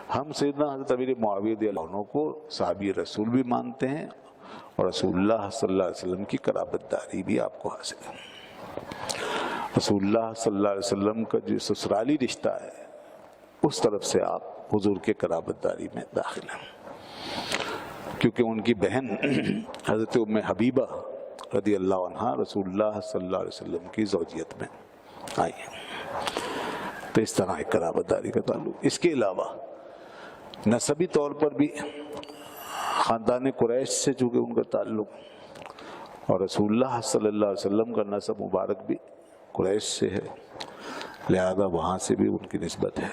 ہم سیدنا حضرت امیر معاویہ رضی اللہ عنہ کو صحابی رسول بھی مانتے ہیں اور رسول اللہ صلی اللہ علیہ وسلم کی قرابت داری بھی آپ کو حاصل ہے۔ رسول اللہ صلی اللہ علیہ وسلم کا جو سسرالی رشتہ ہے اس طرف سے آپ حضور کے قرابت داری میں داخل ہیں، کیونکہ ان کی بہن حضرت ام حبیبہ رضی اللہ عنہ رسول اللہ صلی اللہ علیہ وسلم کی زوجیت میں آئی ہیں، تو اس طرح ایک قرابت داری کا تعلق۔ اس کے علاوہ نسبی طور پر بھی خاندان قریش سے چونکہ ان کا تعلق، اور رسول اللہ صلی اللہ علیہ وسلم کا نسب مبارک بھی قریش سے ہے، لہذا وہاں سے بھی ان کی نسبت ہے،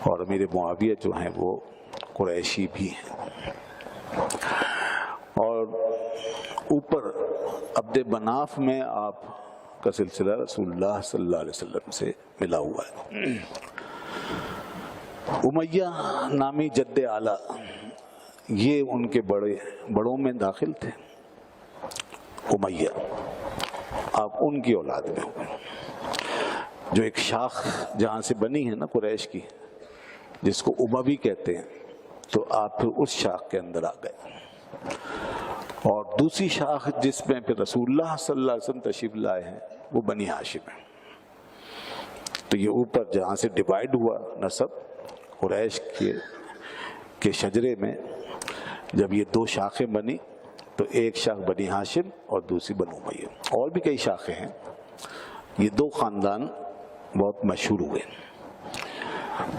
اور امیر معاویہ جو ہیں وہ قریشی بھی ہیں۔ اور اوپر عبد مناف میں آپ کا سلسلہ رسول اللہ صلی اللہ علیہ وسلم سے ملا ہوا ہے۔ امیہ نامی جد اعلیٰ یہ ان کے بڑوں میں داخل تھے، امیہ آپ ان کی اولاد میں ہوئے، جو ایک شاخ جہاں سے بنی ہے نا قریش کی، جس کو اموی کہتے ہیں، تو آپ پھر اس شاخ کے اندر آ گئے۔ اور دوسری شاخ جس میں پھر رسول اللہ صلی اللہ علیہ وسلم تشریف لائے ہیں وہ بنی ہاشم ہے۔ تو یہ اوپر جہاں سے ڈیوائیڈ ہوا نسب قریش کے شجرے میں، جب یہ دو شاخیں بنی تو ایک شاخ بنی ہاشم اور دوسری بنو امیہ، اور بھی کئی شاخیں ہیں، یہ دو خاندان بہت مشہور ہوئے۔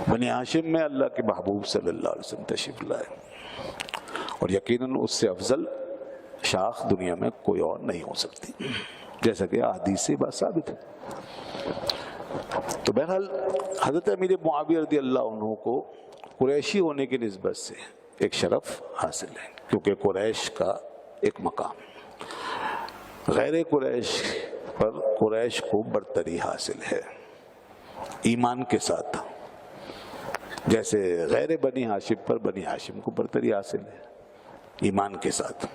بنی ہاشم میں اللہ کے محبوب صلی اللہ علیہ وسلم تشریف لائے، اور یقیناً اس سے افضل شاخ دنیا میں کوئی اور نہیں ہو سکتی، جیسا کہ احادیث سے بات ثابت ہے۔ تو بہرحال حضرت امیر معاویہ رضی اللہ عنہ کو قریشی ہونے کی نسبت سے ایک شرف حاصل ہے، کیونکہ قریش کا ایک مقام، غیر قریش پر قریش کو برتری حاصل ہے ایمان کے ساتھ، جیسے غیر بنی ہاشم پر بنی ہاشم کو برتری حاصل ہے ایمان کے ساتھ۔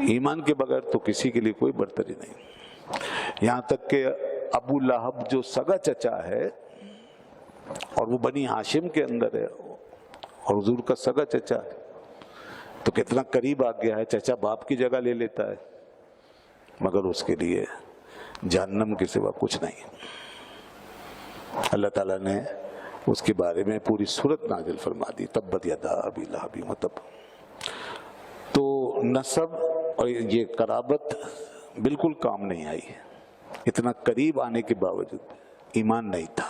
ایمان کے بغیر تو کسی کے لیے کوئی برتری نہیں، یہاں تک کہ ابو لہب جو سگا چچا ہے اور وہ بنی ہاشم کے اندر ہے اور حضور کا سگا چچا ہے، تو کتنا قریب آ گیا ہے، چچا باپ کی جگہ لے لیتا ہے، مگر اس کے لیے جہنم کے سوا کچھ نہیں۔ اللہ تعالیٰ نے اس کے بارے میں پوری سورت نازل فرما دی، تبت یدا ابی لہب وتب۔ تو نسب اور یہ قرابت بالکل کام نہیں آئی، اتنا قریب آنے کے باوجود ایمان نہیں تھا،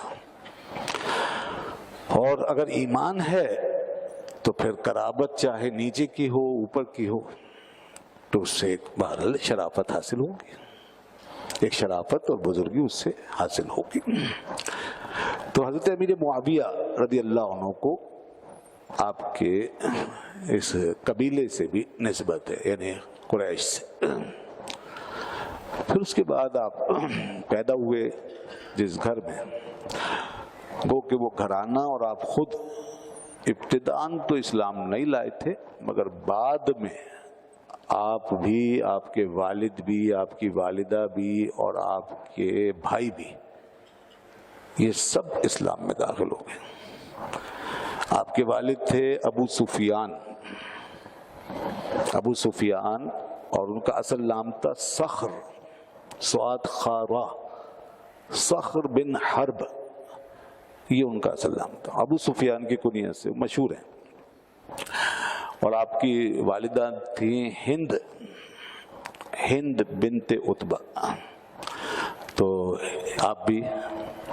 اور اگر ایمان ہے تو پھر قرابت چاہے نیچے کی ہو اوپر کی ہو تو اس سے ایک بہرحال شرافت حاصل ہوگی، ایک شرافت اور بزرگی اس سے حاصل ہوگی۔ تو حضرت امیر معاویہ رضی اللہ عنہ کو آپ کے اس قبیلے سے بھی نسبت ہے، یعنی قریش سے۔ پھر اس کے بعد آپ پیدا ہوئے جس گھر میں، وہ کہ وہ گھرانہ اور آپ خود ابتداً تو اسلام نہیں لائے تھے، مگر بعد میں آپ بھی، آپ کے والد بھی، آپ کی والدہ بھی اور آپ کے بھائی بھی، یہ سب اسلام میں داخل ہو گئے۔ آپ کے والد تھے ابو سفیان، ابو سفیان، اور ان کا اصل نام تھا صخر، سواد خارا، صخر بن حرب، یہ ان کا اصل نام تھا۔ ابو سفیان کی کنیت سے مشہور ہیں۔ اور آپ کی والدہ تھیں ہند بنت عتبہ، تو آپ بھی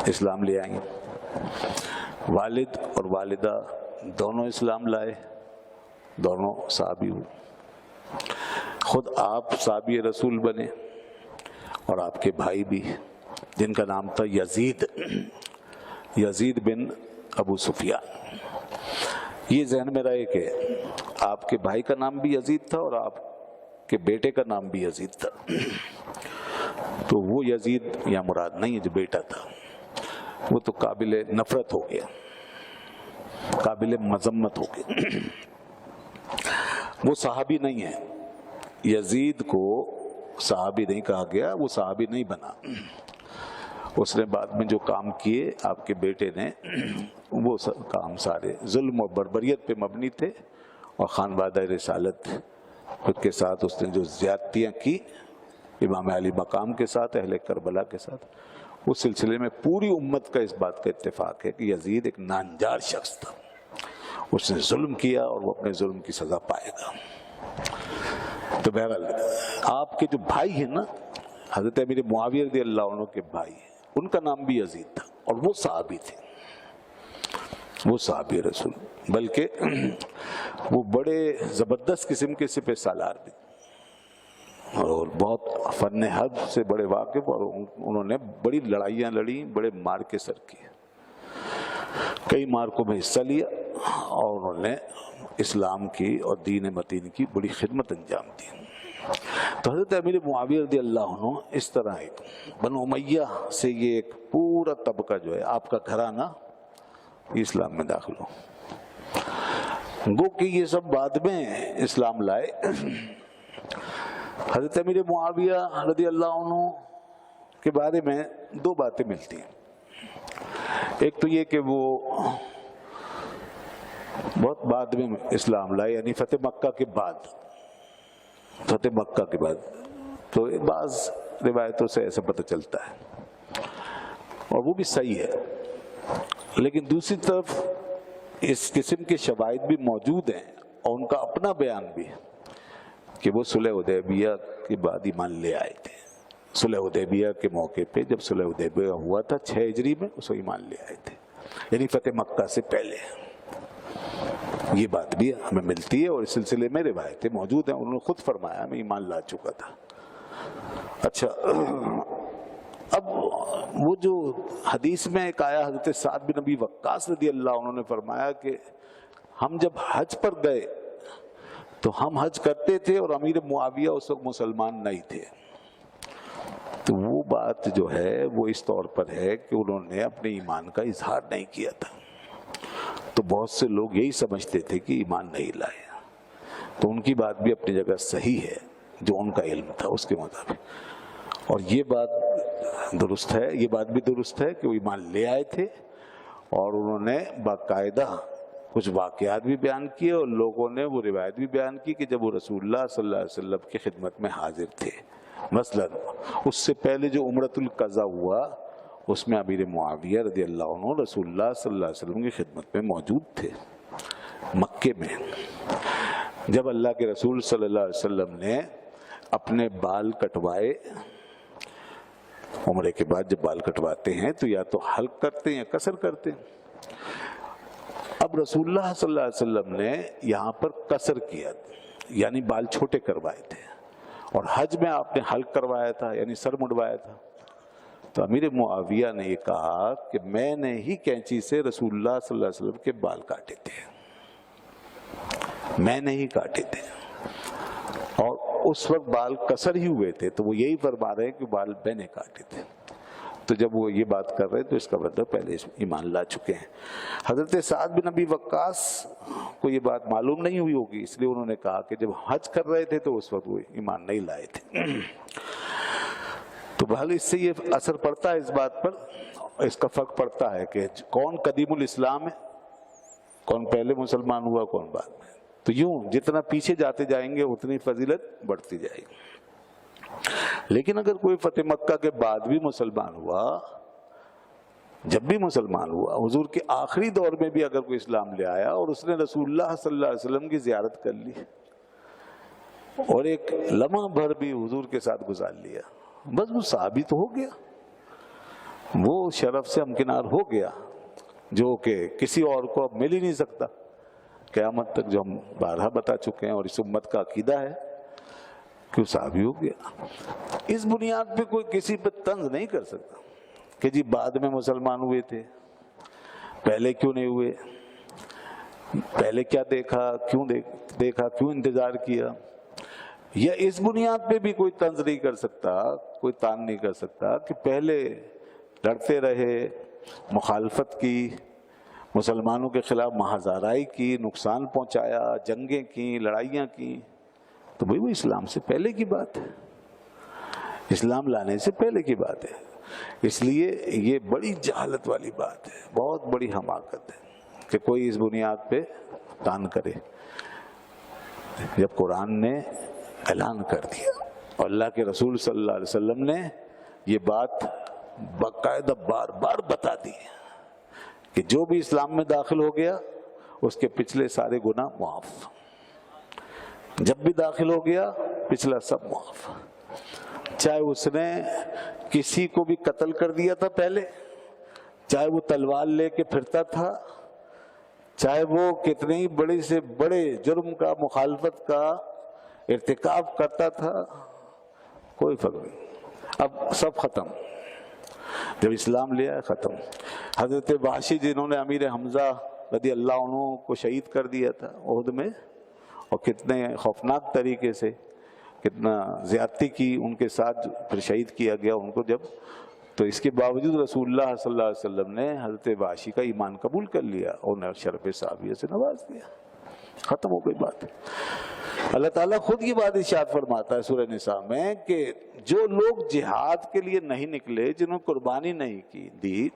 اسلام لے آئیں۔ والد اور والدہ دونوں اسلام لائے، دونوں صحابی ہوئے، خود آپ صحابی رسول بنے، اور آپ کے بھائی بھی، جن کا نام تھا یزید بن ابو سفیان۔ یہ ذہن میں رہے کہ آپ کے بھائی کا نام بھی یزید تھا اور آپ کے بیٹے کا نام بھی یزید تھا، تو وہ یزید یا مراد نہیں ہے جو بیٹا تھا، وہ تو قابل نفرت ہو گیا، قابل مذمت ہو گیا، وہ صحابی نہیں ہے، یزید کو صحابی نہیں کہا گیا، وہ صحابی نہیں بنا، اس نے بعد میں جو کام کیے آپ کے بیٹے نے، وہ کام سارے ظلم و بربریت پہ مبنی تھے، اور خانوادہ رسالت خود کے ساتھ اس نے جو زیادتیاں کی امام علی مقام کے ساتھ، اہل کربلا کے ساتھ، اس سلسلے میں پوری امت کا اس بات کا اتفاق ہے کہ یزید ایک نانجار شخص تھا، اس نے ظلم کیا اور وہ اپنے ظلم کی سزا پائے گا۔ تو بہرحال آپ کے جو بھائی ہیں نا، حضرت امیر معاویہ رضی اللہ عنہ کے بھائی، ان کا نام بھی یزید تھا، اور وہ صحابی تھے، وہ صحابی رسول، بلکہ وہ بڑے زبردست قسم کے سپہ سالار بھی، اور بہت فن حرب سے بڑے واقف، اور انہوں نے بڑی لڑائیاں لڑی، بڑے مار کے سر کیے، کئی مارکوں میں حصہ لیا، اور انہوں نے اسلام کی اور دین متین کی بڑی خدمت انجام دی۔ تو حضرت امیر معاویہ رضی اللہ عنہ اس طرح ایک بنو امیہ سے یہ ایک پورا طبقہ جو ہے آپ کا گھرانہ اسلام میں داخل ہو، گو کہ یہ سب بعد میں اسلام لائے۔ حضرت امیر معاویہ رضی اللہ عنہ کے بارے میں دو باتیں ملتی ہیں، ایک تو یہ کہ وہ بہت بعد میں اسلام لائے، یعنی فتح مکہ کے بعد، فتح مکہ کے بعد، تو بعض روایتوں سے ایسا پتہ چلتا ہے، اور وہ بھی صحیح ہے، لیکن دوسری طرف اس قسم کے شواہد بھی موجود ہیں، اور ان کا اپنا بیان بھی ہے کہ وہ صلح حدیبیہ کے بعد ایمان لے آئے تھے۔ صلح حدیبیہ کے موقع پہ جب صلح حدیبیہ ہوا تھا 6 ہجری میں، اس کو ایمان لے آئے تھے، یعنی فتح مکہ سے پہلے۔ یہ بات بھی ہمیں ملتی ہے، اور اس سلسلے میں روایتیں موجود ہیں، انہوں نے خود فرمایا میں ایمان لا چکا تھا۔ اچھا، اب وہ جو حدیث میں ایک آیا، حضرت سعد بن ابی وقاص رضی اللہ عنہ نے فرمایا کہ ہم جب حج پر گئے تو ہم حج کرتے تھے اور امیر معاویہ اس وقت مسلمان نہیں تھے۔ تو وہ بات جو ہے وہ اس طور پر ہے کہ انہوں نے اپنے ایمان کا اظہار نہیں کیا تھا، تو بہت سے لوگ یہی سمجھتے تھے کہ ایمان نہیں لائے، تو ان کی بات بھی اپنی جگہ صحیح ہے، جو ان کا علم تھا اس کے مطابق، اور یہ بات درست ہے، یہ بات بھی درست ہے کہ وہ ایمان لے آئے تھے، اور انہوں نے باقاعدہ کچھ واقعات بھی بیان کیے، اور لوگوں نے وہ روایت بھی بیان کی کہ جب وہ رسول اللہ صلی اللہ علیہ وسلم کی خدمت میں حاضر تھے، مثلا اس سے پہلے جو عمرۃ القضا ہوا اس میں امیر معاویہ رضی اللہ عنہ رسول اللہ صلی اللہ علیہ وسلم کی خدمت میں موجود تھے مکے میں۔ جب اللہ کے رسول صلی اللہ علیہ وسلم نے اپنے بال کٹوائے، عمرے کے بعد جب بال کٹواتے ہیں تو یا تو حلق کرتے ہیں یا قصر کرتے ہیں۔ اب رسول اللہ صلی اللہ علیہ وسلم نے یہاں پر قصر کیا، یعنی بال چھوٹے کروائے تھے، اور حج میں آپ نے حلق کروایا تھا، یعنی سر مڈوایا تھا۔ تو امیر معاویہ نے یہ کہا کہ میں نے ہی کینچی سے رسول اللہ صلی اللہ علیہ وسلم کے بال کاٹے تھے، میں نے ہی کاٹے تھے، اور اس وقت بال قصر ہی ہوئے تھے، تو وہ یہی فرما رہے ہیں کہ بال میں نے کاٹے تھے۔ تو جب وہ یہ بات کر رہے تو اس کا مطلب پہلے ایمان لا چکے ہیں۔ حضرت سعد بن ابی وقاص کو یہ بات معلوم نہیں ہوئی ہوگی، اس لیے انہوں نے کہا کہ جب حج کر رہے تھے تو اس وقت وہ ایمان نہیں لائے تھے۔ تو بہرحال اس سے یہ اثر پڑتا ہے اس بات پر، اس کا فرق پڑتا ہے کہ کون قدیم الاسلام ہے، کون پہلے مسلمان ہوا کون بعد میں۔ تو یوں جتنا پیچھے جاتے جائیں گے اتنی فضیلت بڑھتی جائے گی۔ لیکن اگر کوئی فتح مکہ کے بعد بھی مسلمان ہوا، جب بھی مسلمان ہوا، حضور کے آخری دور میں بھی اگر کوئی اسلام لے آیا اور اس نے رسول اللہ صلی اللہ علیہ وسلم کی زیارت کر لی اور ایک لمحہ بھر بھی حضور کے ساتھ گزار لیا، بس وہ صحابی تو ہو گیا، وہ شرف سے ہمکنار ہو گیا، جو کہ کسی اور کو اب مل ہی نہیں سکتا قیامت تک، جو ہم بارہا بتا چکے ہیں، اور اس امت کا عقیدہ ہے کہ وہ صحابی ہو گیا۔ اس بنیاد پہ کوئی کسی پہ طنز نہیں کر سکتا کہ جی بعد میں مسلمان ہوئے تھے، پہلے کیوں نہیں ہوئے، پہلے کیا دیکھا، کیوں انتظار کیا، یا اس بنیاد پہ بھی کوئی طنز نہیں کر سکتا، کوئی تان نہیں کر سکتا کہ پہلے لڑتے رہے، مخالفت کی، مسلمانوں کے خلاف محاذ آرائی کی، نقصان پہنچایا، جنگیں کی، لڑائیاں کی، تو بھئی وہ اسلام سے پہلے کی بات ہے، اسلام لانے سے پہلے کی بات ہے۔ اس لیے یہ بڑی جہالت والی بات ہے، بہت بڑی حماقت ہے کہ کوئی اس بنیاد پہ کان کرے، جب قرآن نے اعلان کر دیا اور اللہ کے رسول صلی اللہ علیہ وسلم نے یہ بات باقاعدہ بار بار بتا دی کہ جو بھی اسلام میں داخل ہو گیا اس کے پچھلے سارے گناہ معاف، جب بھی داخل ہو گیا پچھلا سب معاف، چاہے اس نے کسی کو بھی قتل کر دیا تھا پہلے، چاہے وہ تلوار لے کے پھرتا تھا، چاہے وہ کتنے ہی بڑے سے بڑے جرم کا مخالفت کا ارتکاب کرتا تھا، کوئی فرق نہیں، اب سب ختم، جب اسلام لیا ہے ختم۔ حضرت وحشی جنہوں نے امیر حمزہ رضی اللہ عنہ کو شہید کر دیا تھا احد میں، اور کتنے خوفناک طریقے سے کتنا زیادتی کی ان کے ساتھ، پھر شہید کیا گیا ان کو جب، تو اس کے باوجود رسول اللہ صلی اللہ علیہ وسلم نے حضرت وحشی کا ایمان قبول کر لیا اور انہیں شرف صحابیہ سے نواز دیا، ختم ہو گئی بات۔ اللہ تعالیٰ خود یہ بات ارشاد فرماتا ہے سورہ نساء میں کہ جو لوگ جہاد کے لیے نہیں نکلے، جنہوں نے قربانی نہیں کی دی،